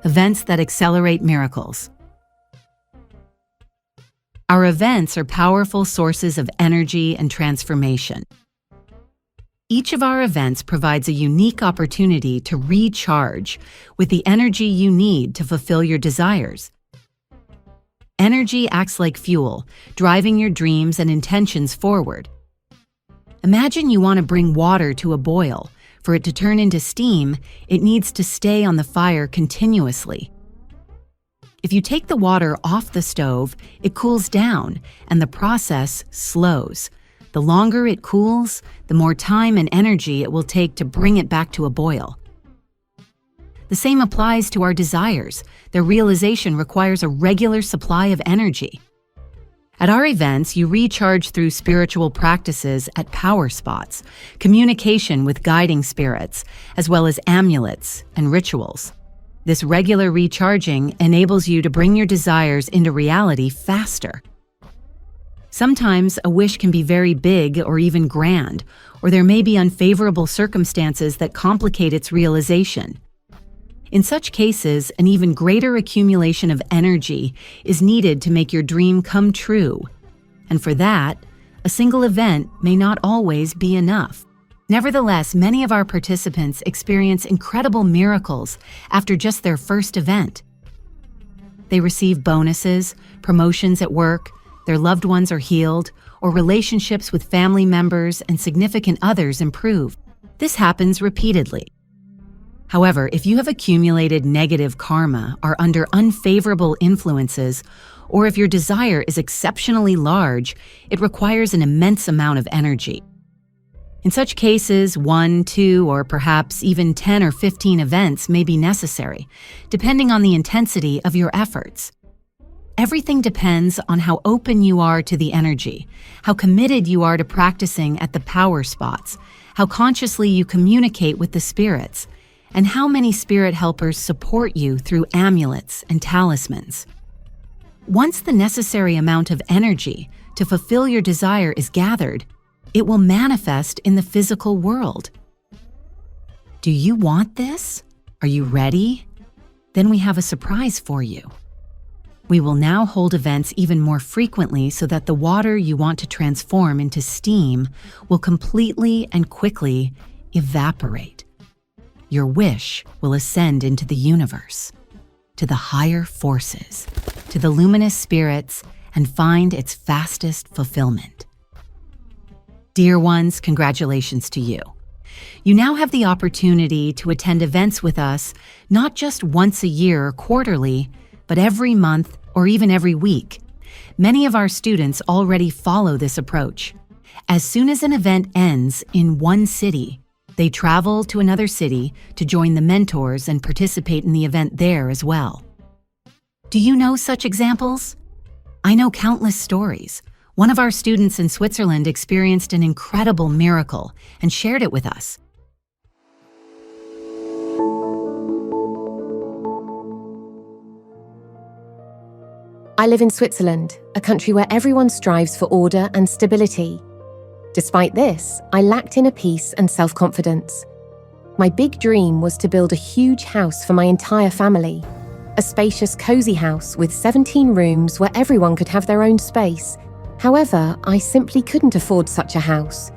Events that accelerate miracles. Our events are powerful sources of energy and transformation. Each of our events provides a unique opportunity to recharge with the energy you need to fulfill your desires. Energy acts like fuel, driving your dreams and intentions forward. Imagine you want to bring water to a boil. For it to turn into steam, it needs to stay on the fire continuously. If you take the water off the stove, it cools down and the process slows. The longer it cools, the more time and energy it will take to bring it back to a boil. The same applies to our desires. Their realization requires a regular supply of energy. At our events, you recharge through spiritual practices at power spots, communication with guiding spirits, as well as amulets and rituals. This regular recharging enables you to bring your desires into reality faster. Sometimes a wish can be very big or even grand, or there may be unfavorable circumstances that complicate its realization. In such cases, an even greater accumulation of energy is needed to make your dream come true. And for that, a single event may not always be enough. Nevertheless, many of our participants experience incredible miracles after just their first event. They receive bonuses, promotions at work, their loved ones are healed, or relationships with family members and significant others improve. This happens repeatedly. However, if you have accumulated negative karma, are under unfavorable influences, or if your desire is exceptionally large, it requires an immense amount of energy. In such cases, 1, 2, or perhaps even 10 or 15 events may be necessary, depending on the intensity of your efforts. Everything depends on how open you are to the energy, how committed you are to practicing at the power spots, how consciously you communicate with the spirits, and how many spirit helpers support you through amulets and talismans. Once the necessary amount of energy to fulfill your desire is gathered, it will manifest in the physical world. Do you want this? Are you ready? Then we have a surprise for you. We will now hold events even more frequently so that the water you want to transform into steam will completely and quickly evaporate. Your wish will ascend into the universe, to the higher forces, to the luminous spirits, and find its fastest fulfillment. Dear ones, congratulations to you. You now have the opportunity to attend events with us, not just once a year or quarterly, but every month or even every week. Many of our students already follow this approach. As soon as an event ends in one city, they travel to another city to join the mentors and participate in the event there as well. Do you know such examples? I know countless stories. One of our students in Switzerland experienced an incredible miracle and shared it with us. I live in Switzerland, a country where everyone strives for order and stability. Despite this, I lacked inner peace and self-confidence. My big dream was to build a huge house for my entire family. A spacious, cozy house with 17 rooms where everyone could have their own space. However, I simply couldn't afford such a house.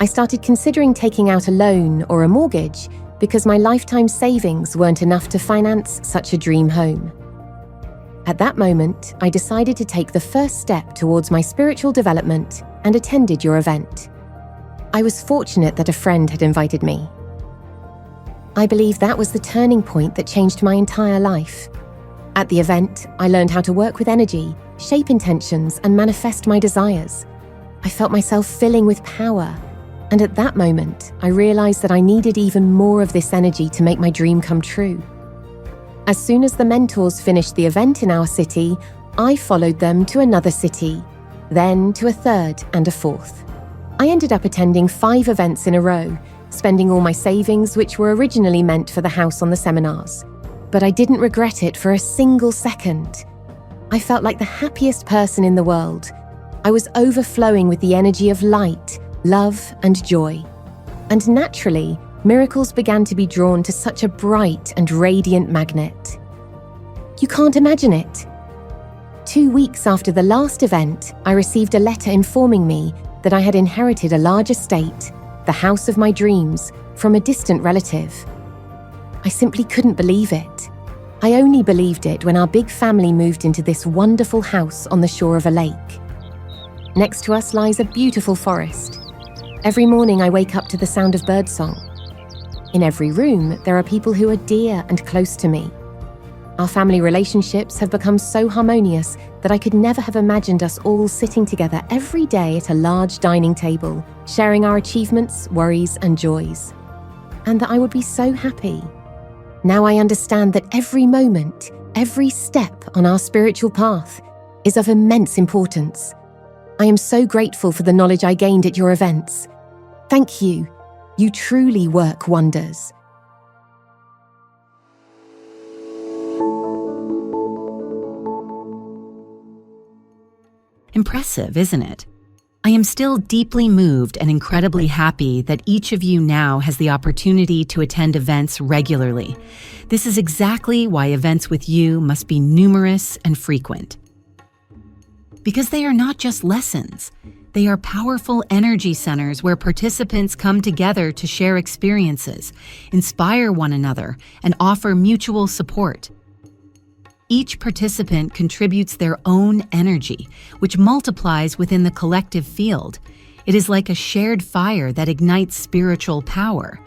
I started considering taking out a loan or a mortgage because my lifetime savings weren't enough to finance such a dream home. At that moment, I decided to take the first step towards my spiritual development and attended your event. I was fortunate that a friend had invited me. I believe that was the turning point that changed my entire life. At the event, I learned how to work with energy, shape intentions, and manifest my desires. I felt myself filling with power, and at that moment, I realized that I needed even more of this energy to make my dream come true. As soon as the mentors finished the event in our city, I followed them to another city, then to a third and a fourth. I ended up attending 5 events in a row, spending all my savings, which were originally meant for the house on the seminars. But I didn't regret it for a single second. I felt like the happiest person in the world. I was overflowing with the energy of light, love, and joy. And naturally, miracles began to be drawn to such a bright and radiant magnet. You can't imagine it. 2 weeks after the last event, I received a letter informing me that I had inherited a large estate, the house of my dreams, from a distant relative. I simply couldn't believe it. I only believed it when our big family moved into this wonderful house on the shore of a lake. Next to us lies a beautiful forest. Every morning I wake up to the sound of birdsong. In every room, there are people who are dear and close to me. Our family relationships have become so harmonious that I could never have imagined us all sitting together every day at a large dining table, sharing our achievements, worries, and joys. And that I would be so happy. Now I understand that every moment, every step on our spiritual path is of immense importance. I am so grateful for the knowledge I gained at your events. Thank you. You truly work wonders. Impressive, isn't it? I am still deeply moved and incredibly happy that each of you now has the opportunity to attend events regularly. This is exactly why events with you must be numerous and frequent. Because they are not just lessons, they are powerful energy centers where participants come together to share experiences, inspire one another, and offer mutual support. Each participant contributes their own energy, which multiplies within the collective field. It is like a shared fire that ignites spiritual power.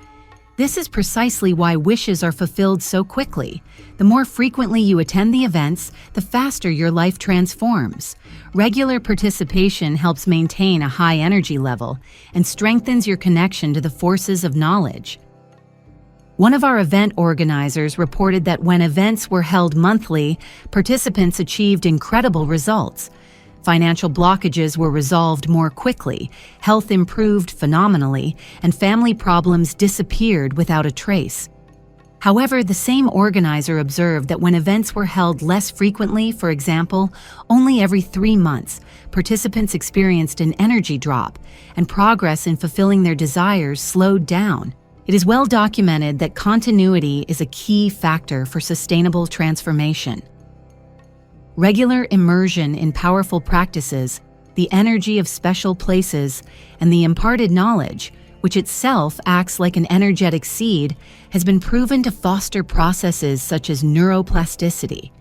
This is precisely why wishes are fulfilled so quickly. The more frequently you attend the events, the faster your life transforms. Regular participation helps maintain a high energy level and strengthens your connection to the forces of knowledge. One of our event organizers reported that when events were held monthly, participants achieved incredible results. Financial blockages were resolved more quickly, health improved phenomenally, and family problems disappeared without a trace. However, the same organizer observed that when events were held less frequently, for example, only every 3 months, participants experienced an energy drop, and progress in fulfilling their desires slowed down. It is well documented that continuity is a key factor for sustainable transformation. Regular immersion in powerful practices, the energy of special places, and the imparted knowledge, which itself acts like an energetic seed, has been proven to foster processes such as neuroplasticity.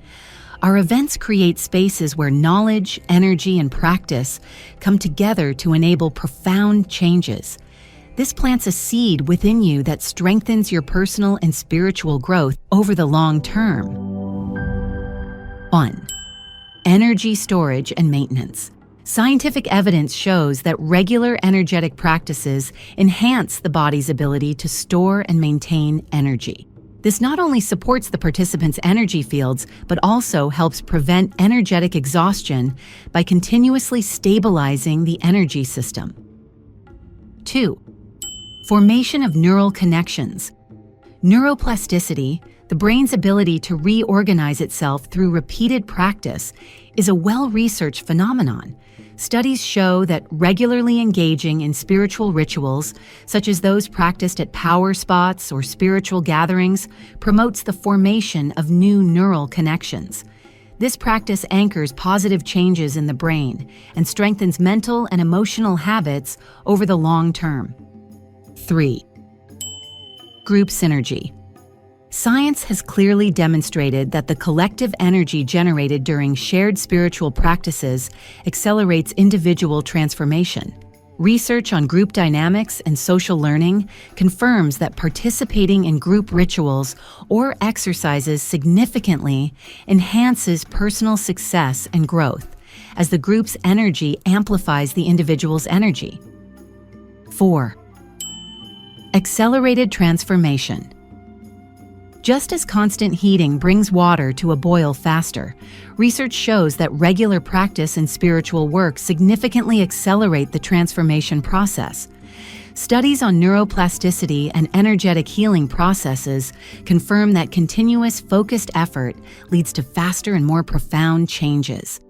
Our events create spaces where knowledge, energy, and practice come together to enable profound changes. This plants a seed within you that strengthens your personal and spiritual growth over the long term. 1. Energy storage and maintenance. Scientific evidence shows that regular energetic practices enhance the body's ability to store and maintain energy. This not only supports the participants' energy fields, but also helps prevent energetic exhaustion by continuously stabilizing the energy system. 2. Formation of neural connections. Neuroplasticity, the brain's ability to reorganize itself through repeated practice, is a well-researched phenomenon. Studies show that regularly engaging in spiritual rituals, such as those practiced at power spots or spiritual gatherings, promotes the formation of new neural connections. This practice anchors positive changes in the brain and strengthens mental and emotional habits over the long term. 3. Group synergy. Science has clearly demonstrated that the collective energy generated during shared spiritual practices accelerates individual transformation. Research on group dynamics and social learning confirms that participating in group rituals or exercises significantly enhances personal success and growth, as the group's energy amplifies the individual's energy. 4. Accelerated transformation. Just as constant heating brings water to a boil faster, research shows that regular practice and spiritual work significantly accelerate the transformation process. Studies on neuroplasticity and energetic healing processes confirm that continuous, focused effort leads to faster and more profound changes.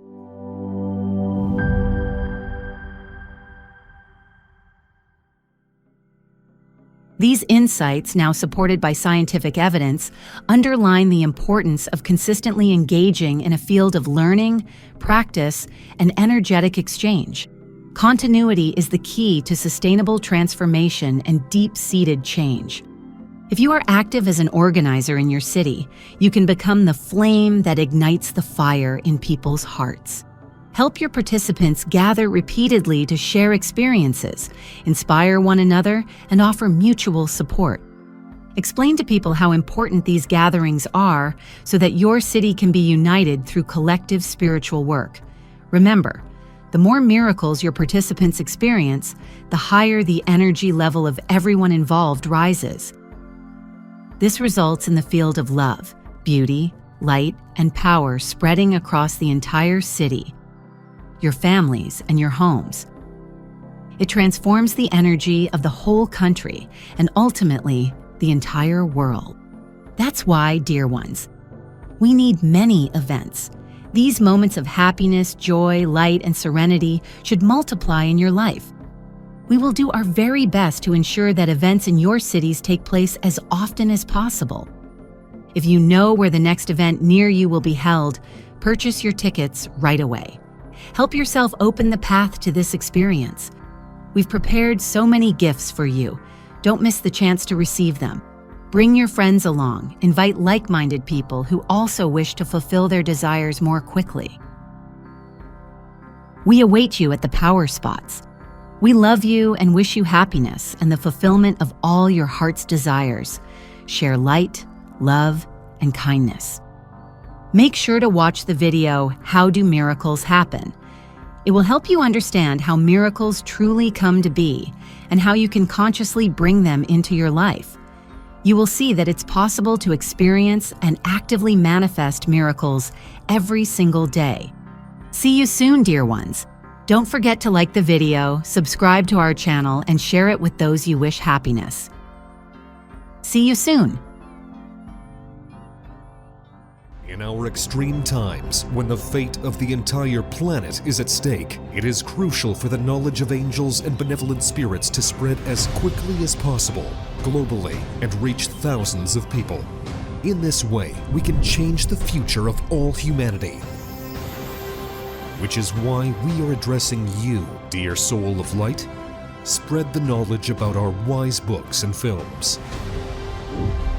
These insights, now supported by scientific evidence, underline the importance of consistently engaging in a field of learning, practice, and energetic exchange. Continuity is the key to sustainable transformation and deep-seated change. If you are active as an organizer in your city, you can become the flame that ignites the fire in people's hearts. Help your participants gather repeatedly to share experiences, inspire one another, and offer mutual support. Explain to people how important these gatherings are so that your city can be united through collective spiritual work. Remember, the more miracles your participants experience, the higher the energy level of everyone involved rises. This results in the field of love, beauty, light, and power spreading across the entire city, your families, and your homes. It transforms the energy of the whole country and ultimately the entire world. That's why, dear ones, we need many events. These moments of happiness, joy, light, and serenity should multiply in your life. We will do our very best to ensure that events in your cities take place as often as possible. If you know where the next event near you will be held, purchase your tickets right away. Help yourself open the path to this experience. We've prepared so many gifts for you. Don't miss the chance to receive them. Bring your friends along. Invite like-minded people who also wish to fulfill their desires more quickly. We await you at the power spots. We love you and wish you happiness and the fulfillment of all your heart's desires. Share light, love, and kindness. Make sure to watch the video, How Do Miracles Happen? It will help you understand how miracles truly come to be and how you can consciously bring them into your life. You will see that it's possible to experience and actively manifest miracles every single day. See you soon, dear ones. Don't forget to like the video, subscribe to our channel, and share it with those you wish happiness. See you soon. In our extreme times, when the fate of the entire planet is at stake, it is crucial for the knowledge of angels and benevolent spirits to spread as quickly as possible, globally, and reach thousands of people. In this way, we can change the future of all humanity. Which is why we are addressing you, dear soul of light. Spread the knowledge about our wise books and films.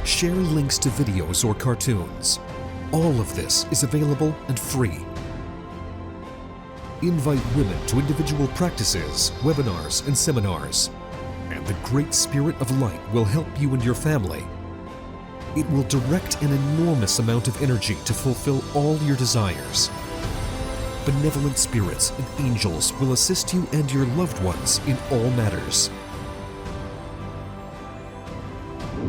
Share links to videos or cartoons. All of this is available and free. Invite women to individual practices, webinars, and seminars. And the Great Spirit of Light will help you and your family. It will direct an enormous amount of energy to fulfill all your desires. Benevolent spirits and angels will assist you and your loved ones in all matters.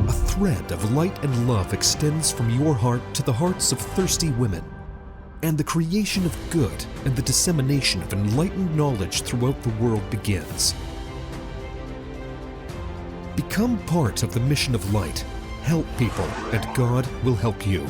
A thread of light and love extends from your heart to the hearts of thirsty women, and the creation of good and the dissemination of enlightened knowledge throughout the world begins. Become part of the mission of light. Help people, and God will help you.